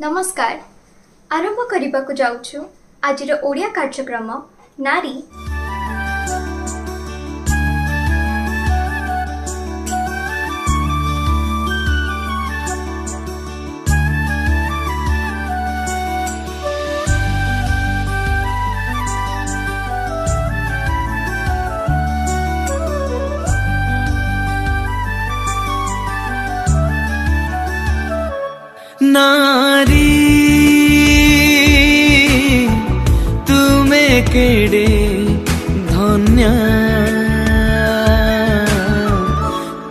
नमस्कार आरंभ करने जाऊँ आज ओडिया कार्यक्रम नारी नारी तुम्हें केड़े धन्य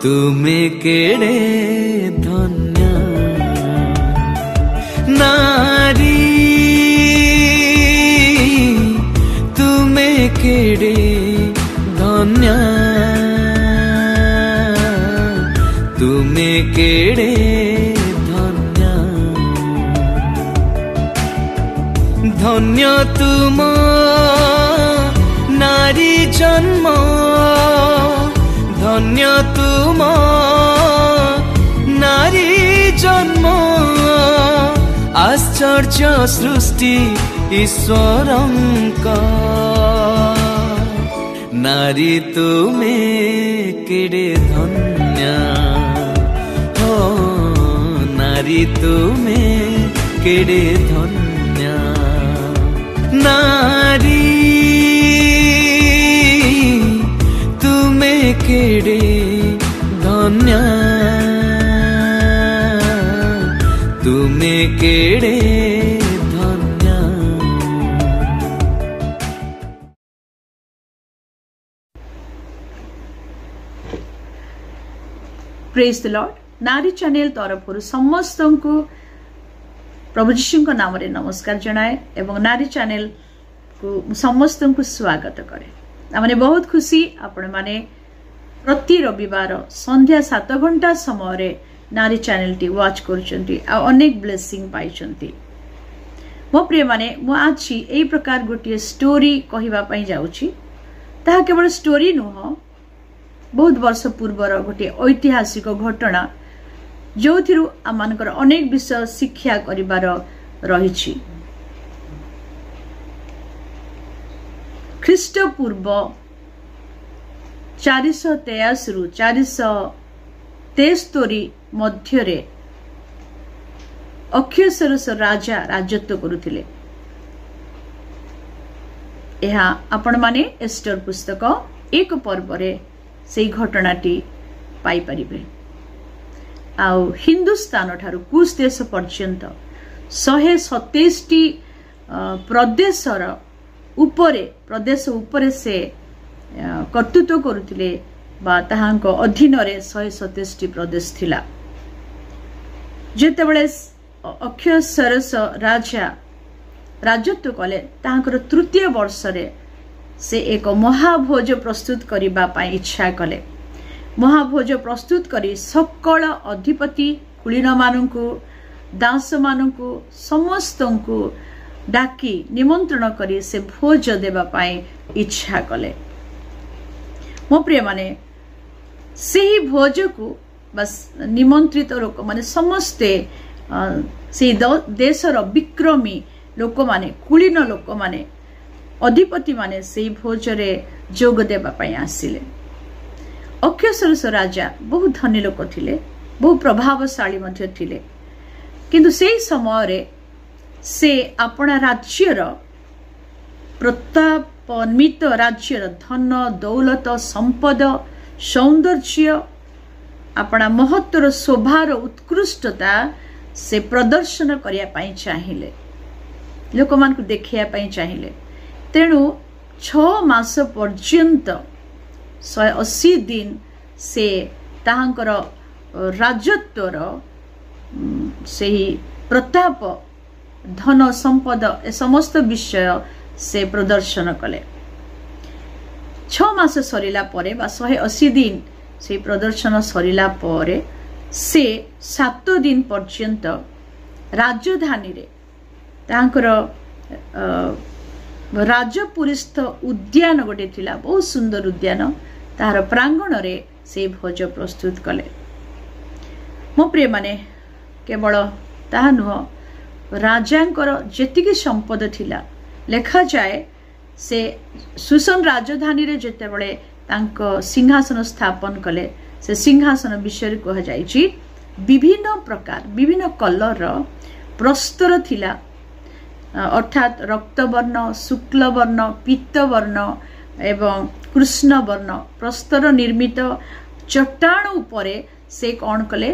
तुम्हें केड़े धन्य नारी तुम्हें केड़े धन्य तुम्हें केड़े धन्य तुम नारी जन्म धन्य तुम नारी जन्म आश्चर्य सृष्टि ईश्वरंक नारी तुम्हें केड़े धन्य हो नारी तुम्हें केड़े धन्य नारी तुम्हें केड़े धन्य तुम्हें केड़े धन्य। Praise the Lord. नारी चैनल तरफ समस्त को प्रभु जीशु को नाम रे नमस्कार जनाए एवं नारी चैनल को समस्त को स्वागत करे। आमने बहुत खुशी आपण माने प्रति रविवार संध्या 7 घंटा समय रे नारी चैनल टी वॉच करचंती आ अनेक ब्लेसिंग पाइचंती। मो प्रिय माने मो आज एई प्रकार गोटे स्टोरी कहिबा पई जाउची। ताहा केवल स्टोरी नुह बहुत वर्ष पूर्वर गोटे ऐतिहासिक घटना जो थिरु आमानकर अनेक विषय शिक्षा करिबार रहिछि। ख्रीष्टपूर्व 423 रु 473 मध्य अक्षयसरस राजा राजत्व करुथिले। एहा आपण माने एस्टर पुस्तक 1 पर्व रे सेई घटनाटी पाई परिबे। आउ हिंदुस्तान ठारू कुश देश पर्यंत 127 प्रदेश उपरे से कर्तृत्व करुथिले बा ताहांको अधीन रे 127 प्रदेश थिला। जेतेबेले अक्षय सरस राजा राजत्व कले ताहांकर तृतीय वर्ष रे से एक महाभोज प्रस्तुत करिबा पई इच्छा कले। महाभोज प्रस्तुत करी सकल अधिपति कुलीन मानू दास मानू समस्त को डाकी निमंत्रण करी से भोज देबा पाई इच्छा कले। मो प्रिय माने सेही भोज को बस निमंत्रित लोक माने समस्ते से देशर विक्रमी लोक माने कुलीन लोक माने अधिपति माने सेही भोज रे जोग देबा पाई आसिले। अक्षयसरस राजा बहुत धनी लोक थिले, बहुत प्रभावशाली मध्य थिले, किंतु सेही समय रे से अपना राज्यर प्रतापान्वित राज्यर धन दौलत संपद सौंदर्य अपना महत्वर शोभार उत्कृष्टता से प्रदर्शन करिया पई चाहिले, लोक मान को देखिया पई चाहिले। तेणु 6 मास पर्यंत 180 दिन से ताहांकर राजत्वर से प्रताप धन संपद ए समस्त विषय से प्रदर्शन कले। 6 मास सरिला परे बा 180 दिन से प्रदर्शन सरिला परे से 7 दिन पर्यंत राजधानी रे ताहांकर राजपुरीस्थ उद्यान गोटे थिला, बहुत सुंदर उद्यान, तार प्रांगण रे से भोज प्रस्तुत कले। मो प्रिय माने केवल ताहा नुह राजांकर जेतिकी संपद थिला लेखा जाए से सुसन राजधानी रे जेतेबेले तांको सिंहासन स्थापन कले से सिंहासन विषय कह जाइछि विभिन्न प्रकार विभिन्न कलर प्रस्तर थिला अर्थात रक्तवर्ण शुक्लवर्ण पीतवर्ण एवं कृष्णवर्ण प्रस्तर निर्मित चट्टाण उपरे से कौन कले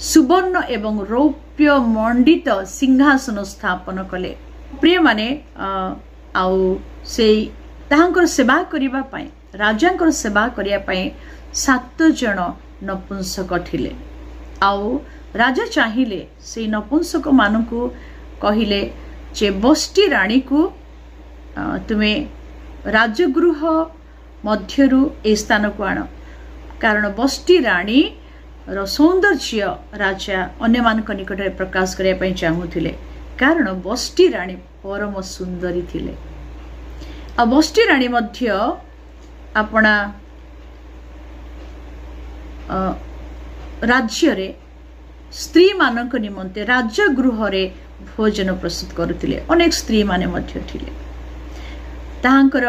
सुवर्ण एवं रौप्य मंडित सिंहासन स्थापन कले प्रिय माने आउ से ताहांकर सेवा करिबा पई राजांकर सेवा करिया पई 7 जन नपुंसक थिले आउ राजा चाहिले से नपुंसक मानकु कहिले जे बस्ती रानी को तुमे राजगृह मध्यरु ए स्थान को आण कारण बस्ती रानी रो सौंदर्य राजा अन्य मानक निकट प्रकाश करिया पई चाहुथिले कारण बस्ती रानी परम सुंदरी थिले आ बस्ती रानी मध्य अपना राज्य रे स्त्री मानक निमंते राजगृह रे भोजन प्रस्तुत करुथिले अनेक स्त्री माने मध्य थिले ताहांकर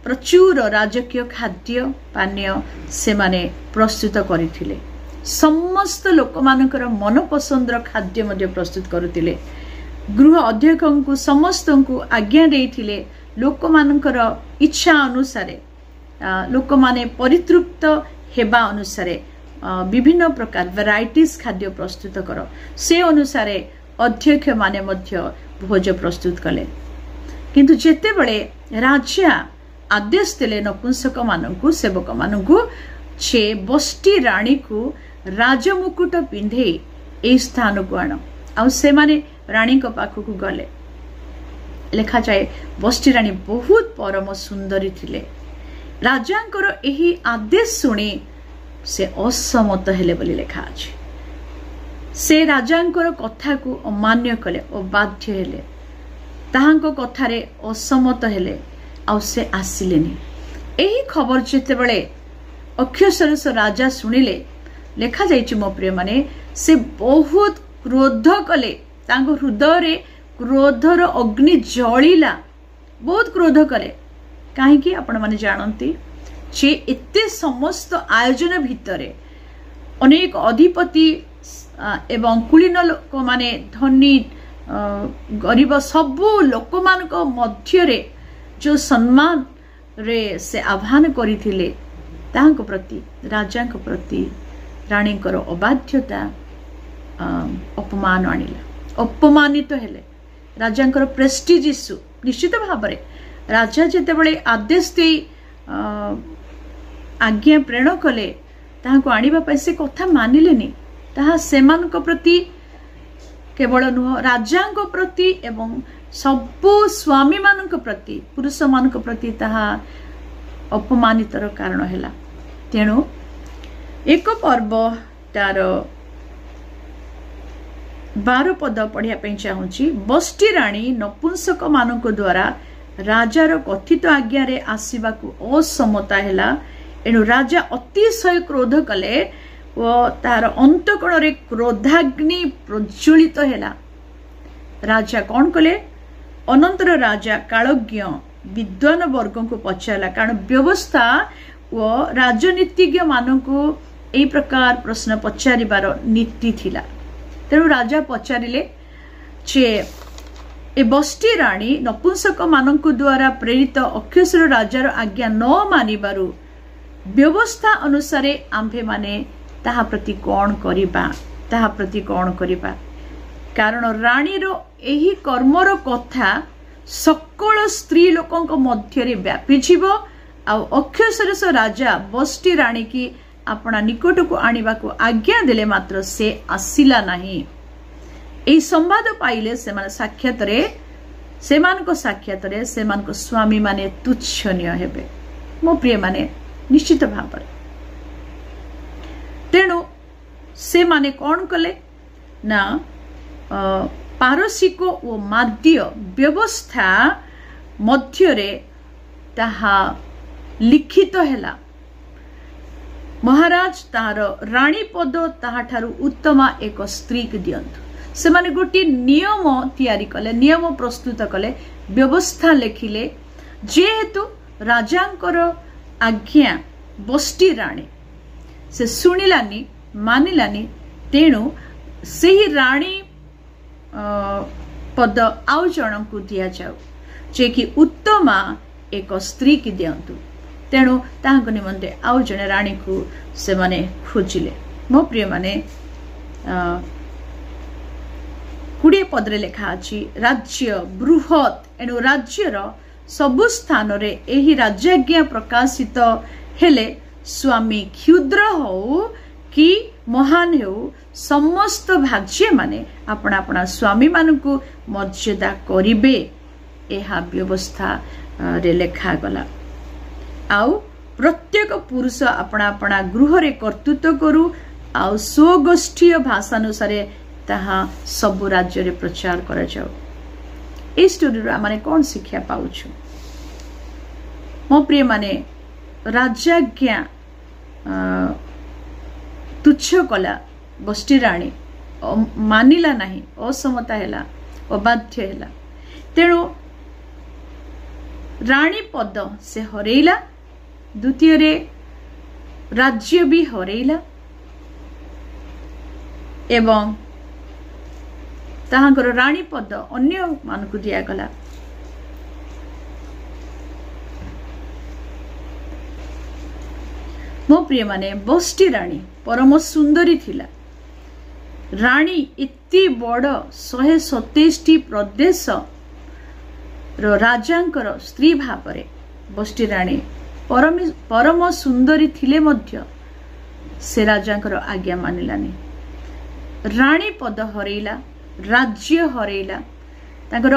प्रचुर राजकीय खाद्य पानीय से माने प्रस्तुत करिथिले समस्त लोक मानकर मन पसंदर खाद्य मध्य प्रस्तुत करुथिले गृह अध्यक्षଙ୍କୁ समस्तଙ୍କୁ आज्ञा देइथिले लोक मानकर इच्छा अनुसारे लोक माने परितृप्त हेबा अनुसारे विभिन्न प्रकार वैराइटीज खाद्य प्रस्तुत कर से अनुसारे अध्यक्ष माने मध्य भोज प्रस्तुत कले किंतु जेते बळे राजा आदेश देले नपुंसक मानकु सेवक मानकु छे बस्ती रानी को राजमुकुट पिंधे ए स्थान को आण आ से माने रानी को पाखकु गले लेखा जाए बस्ती रानी बहुत परम सुंदरी थिले राजांकर एही आदेश सुनी से असमत हेले बोली लेखा अछि से राजांकर कथा को अमान्य कले और बाध्य हेले ताहांको कथारे असमत हेले आ से आसिलेनी एही खबर जेते बेले अक्षयसरस राजा सुनिले लेखा जाइछि मो प्रिय माने से बहुत क्रोध कले तांको हृदय रे क्रोधर अग्नि जळिला बहुत क्रोध कले काहे कि आपण माने जानंती जे एते समस्त आयोजन भितरे अनेक अधिपति एवं कुलीन लोक माने धनी गरीब सबु लोक मान को मध्य रे जो सम्मान रे से आह्वान करिथिले तांको प्रति राजा को प्रति रानी को अबाध्यता अपमान आनिला अपमानित हेले राजा को प्रेस्टीज इश्यू निश्चित भाव रे राजा जेते बळे आदेश दे आज्ञा प्रेरण कले ताहाको आनिबा पई से कथा मानिलेनी ताहा सेमान को प्रति केवल नुह राजा को प्रति एवं सबु स्वामी मान को प्रति पुरुष मान को प्रति ताहा अपमानितर कारण हैला तेणु एक पर्व तार 12 पद पढ़िया पे चाहूँगी बस्ती रानी नपुंसक मान द्वारा राजार कथित आज्ञा रे आसवा को असमता हैला एणु राजा अतिशय क्रोध कले और तार अंतकण रे क्रोधाग्नि प्रज्वलित हैला राजा कौन कले अनंतर राजा कालज्ञ विद्वान वर्ग को पचारा कारण व्यवस्था और राजनीतिज्ञ मानकु एई प्रकार प्रश्न पचारिबार नीति थिला तेणु राजा पचारिले जे ए बस्ती रानी नपुंसक मानकु द्वारा प्रेरित अक्षयसर राजार आज्ञा न मानिबारु व्यवस्था अनुसार आम्भे माने ताहा प्रति कौन करिबा कारण रानीर एही कर्मर कथा सकल स्त्री लोकंक मध्य रे व्यापी जीव आ अक्षयसरस राजा बस्ती रानी की अपना निकट को आनिबा को आज्ञा देले मात्र से आसिला नहीं एही संवाद पाइले सेमान साक्षात रे सेमान को स्वामी माने तुच्छनीय हेबे मो प्रिय माने निश्चित भाव तेणु से माने कौन कले ना पारसिक और माध्य व्यवस्था मध्य रे ताहा लिखित हैला महाराज तार रानी पद ताहा ठारू उत्तम एक स्त्री के दियंतु से माने गोटे नियम तैयारी कले नियम प्रस्तुत कले व्यवस्था लेखिले जेहेतु राजांकर आज्ञा बस्ती राणी से शुणिलानी मानिलानी तेणु से ही राणी पद आउ जन को दि जाऊ जे कि उत्तमा एक स्त्री की दिंतु तेणु तांको निमंते आउ जने राणी को से माने खोजिले। मो प्रिय माने 20 पदरे लिखा अछि राज्य बृहत एणु राज्यर सबु स्थान रे एही राज्याज्ञा प्रकाशित हेले स्वामी क्षुद्र हो कि महान हो समस्त भाज्य माने अपना अपना स्वामी मानकु मर्यादा करिबे एहा व्यवस्था रे लेखा गला। आउ प्रत्येक पुरुष अपना अपना गृह रे कर्तृत्व करू आउ स्वगोष्ठीय भाषानुसार ताहा सब राज्य रे प्रचार करा जाऊ। ए स्टोरी रो माने कोन शिक्षा पाउछु मो प्रिय माने राज्याज्ञा तुच्छ कला बस्ती राणी मानिला नहीं असमता हैला अबाध्य हैला तेणु राणी पद से हरेला द्वितीय रे राज्य भी हरेला एवं ताहांकर राणी पद अन्य मानकु दिया गला। मो प्रिय माने बस्ती राणी परम सुंदरी थिला राणी इति बड़ 127 प्रदेश रो राजांकर स्त्री भावरे बस्ती राणी परम सुंदरी थिले मध्य से राजांकर आज्ञा मानिलानी राणी पद हरेला राज्य हरेला तांकर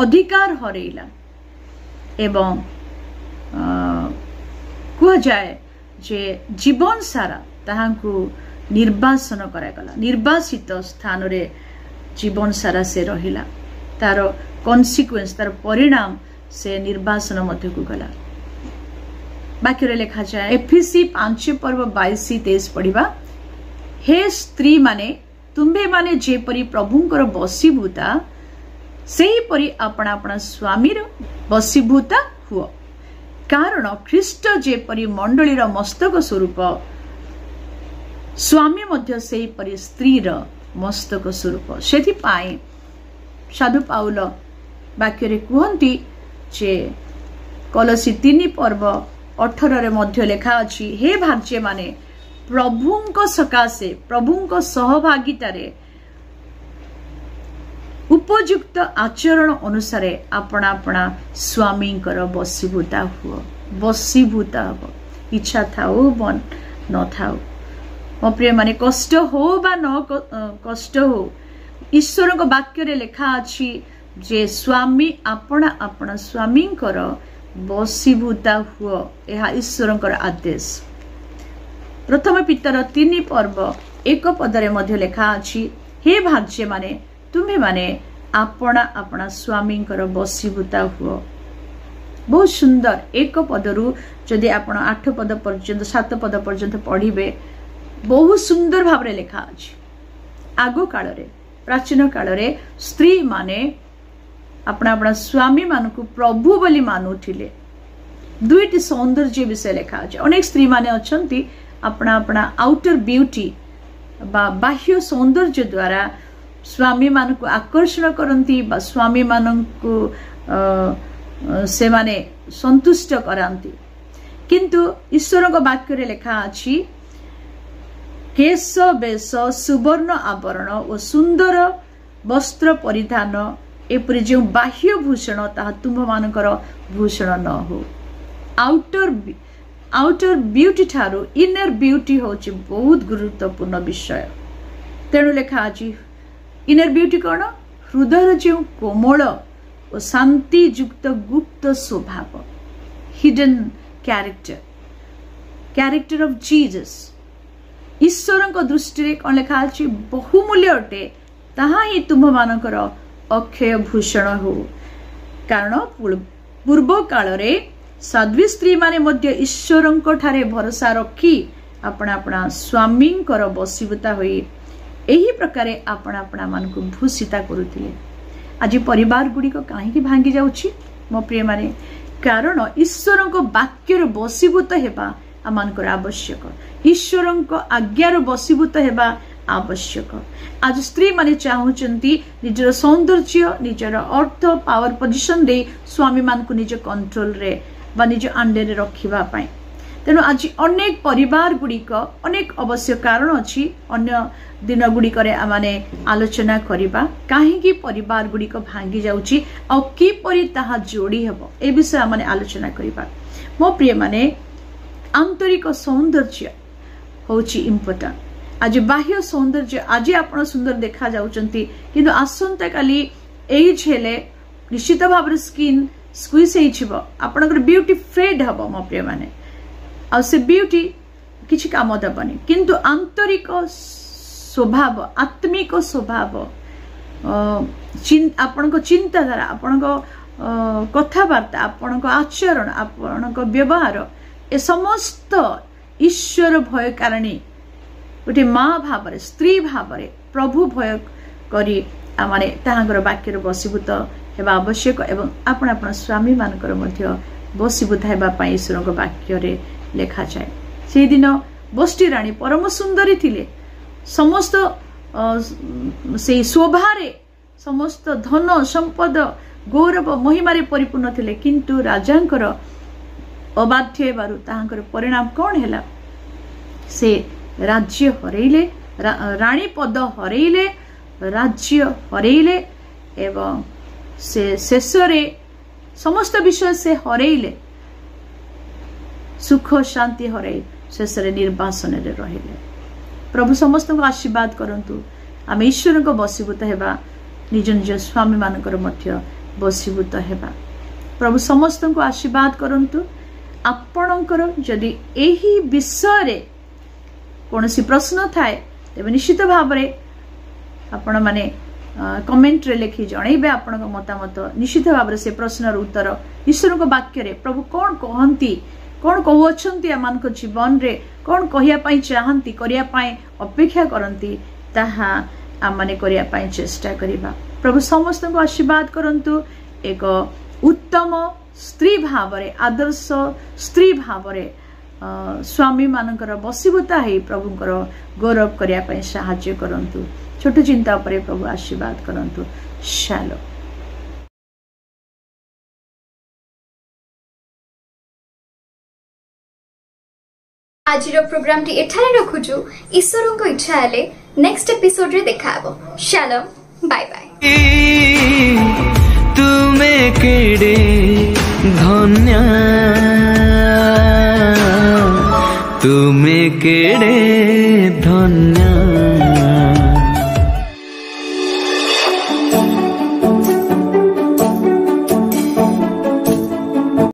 अधिकार हरेला एवं कुह जाए जे जीवन सारा ताहांकु निर्वासन करागला निर्वासित स्थान रे जीवन सारा से रहिला तार कॉन्सिक्वेंस तार परिणाम से निर्वासन मध्य को गला। बाकी रे लिखा जाए एफएसी 5 पर्व 22-23 पढ़िबा हे स्त्री माने तुम्भे माने जेपरी प्रभुंकर बसीभूता सेही परी अपना अपना स्वामी रो बसीभूता हुओ कारण ख्रीष्ट जेपरी मंडलीर मस्तक स्वरूप स्वामी मध्य सेही परी स्त्री रो मस्तक स्वरूप सेथि पाए साधु पाउल वाक्य रे कहंती जे कलसी 3 पर्व 18 रे मध्य लेखा अछि हे भाग्य माने प्रभुंक सकाशे प्रभुंक सहभागितारे उपयुक्त आचरण अनुसार अपना अपना स्वामी बसीभूता हुआ बसीभूता हो इच्छा थाओ बन न थाओ मो प्रिय माने कष्ट हो बा न कष्ट हो ईश्वर को वाक्य रे लेखा अछि जे स्वामी अपना अपना स्वामी बसीभूता हुआ यह ईश्वर आदेश। प्रथम पितर 3 पर्व 1 पदरे मध्य लेखा अछि हे भाग्य माने तुम्हें माने अपना अपना स्वामी बसीभूता हुआ बहुत सुंदर 1 पदरु जदि आपण 8 पद पर्यंत 7 पद पर्यंत पढ़िबे बहुत सुंदर भाव रे लेखा अछि। आगो काल रे प्राचीन काल रे स्त्री माने अपना अपना स्वामी मानकु प्रभु बोली मानुथिले दुईटी सौंदर्य विषय लेखा अछि। अनेक स्त्री माने अछंती अपना अपना आउटर ब्यूटी बा बाह्य सौंदर्य द्वारा स्वामी मानकु आकर्षण करंती बा स्वामी मानकु से माने संतुष्ट करांती किंतु ईश्वर को वाक्य रे लेखा अछि केश बेश सुवर्ण आवरण और सुंदर वस्त्र परिधान एपरि जो बाह्य भूषण ताहा तुम मानकर भूषण न हो। आउटर ब्यूटी ठारू इनर ब्यूटी होची बहुत गुरुत्वपूर्ण विषय तेणु लेखा अछि इनर ब्यूटी कौन हृदय जो कोमल और शांति युक्त गुप्त स्वभाव हिडन कैरेक्टर ऑफ जीसस ईश्वर को दृष्टि कौन लेखा अछि बहुमूल्य अटे ताहा ही तुम मानकर अक्षय भूषण हो कारण पूर्व काल रे साध्वी स्त्री माने मध्य ईश्वर ठारे भरोसा रखी अपना अपना स्वामी बसीभूता होई यही प्रकार आपण आपणा मानकु भूषिता करुथिले आज परिवार गुड़िक कहीं भांगी जाउछि मो प्रिय माने कारण ईश्वर वाक्यर बसीभूत हेबा आमनकर आवश्यक ईश्वर आज्ञार बसीभूत हेबा आवश्यक आज स्त्री माने चाहूचंती निजर सौंदर्य निजर अर्थ पावर पोजिशन दे स्वामी मान को निज कंट्रोल रे बा निज अंडे रे रखिबा पाई तेणु आज अनेक परिवार गुड़िक अनेक अवश्य कारण अच्छी अन्य दिन गुड़िक आमने आलोचना करिबा काहेकि परिवार गुड़िक भांगी जाउची आ किपरि ताहा जोड़ी हेबो ए विषय आमने आलोचना करिबा मो प्रिय माने आंतरिक सौंदर्य होची इम्पोर्टेंट आज बाह्य सौंदर्य आज आपण सुंदर देखा जाउचंती किंतु आसंता काली एज हेले निश्चित भाव स्किन स्क्वीज हेइछिबो आपनकर ब्यूटी फेड हबो मो प्रिय माने आ से ब्यूटी किछि काम दबनी किंतु आंतरिक स्वभाव आत्मिक स्वभाव आपनक चिंताधारा आपनक कथाबार्ता आपनक आचरण आपनक व्यवहार ए समस्त ईश्वर भय कारणी गोटे माँ भाव स्त्री भाव प्रभु भय करी आमाने ताहांकर वाक्यर बसीभूत हेबा आवश्यक एवं आपण आपण स्वामी मानकर मध्य बसीभूत हेबा पई ईश्वर वाक्य लेखा जाए से दिन बष्टी राणी परम सुंदरी थिले समस्त से शोभारे समस्त धन संपद गौरव महिमारे परिपूर्ण थिले किंतु राजांकर अबाध्य हेबारु ताहांकर परिणाम कौन हैला से राज्य हरैले राणी पद हरैले राज्य हरैले एवं से शेषरे समस्त विषय से हरैले सुख शांति हरै शेषरे निर्वासन रे रहिले प्रभु समस्त को आशीर्वाद करंतु आम ईश्वर को बसीभूत हेबा निज निज स्वामी मानकर मध्य बसीभूत हेबा प्रभु समस्त को आशीर्वाद करंतु आपणकर जदि एही विषय रे कोनोसी प्रश्न थाए तेबे निश्चित भाव रे आपण माने कमेंट रे लिखि जणैबे आपणक मतामत निश्चित भाव रे से प्रश्नर उत्तर ईश्वर को वाक्य रे प्रभु कोन कहंती कौन कहउछंती आमानक जीवन रे कौन कहिया पई चाहंती करिया पई अपेक्षा करंती ताहा आमाने करिया पई चेष्टा करिबा प्रभु समस्त को आशीर्वाद करंतु एक उत्तम स्त्री भाव रे आदर्श स्त्री भाव रे स्वामी मानकर बसीभूता है प्रभुंकर गौरव करिया पई सहाय्य करंतु छोट चिंता परे प्रभु आशीर्वाद करंतु शालो। आज प्रोग्राम टी एठारे रखुछु ईश्वर को इच्छा हेले नेक्स्ट एपिसोड रे देखाबो शालोम बाय बाय। तुमे केडे धन्य तुमे केडे धन्य।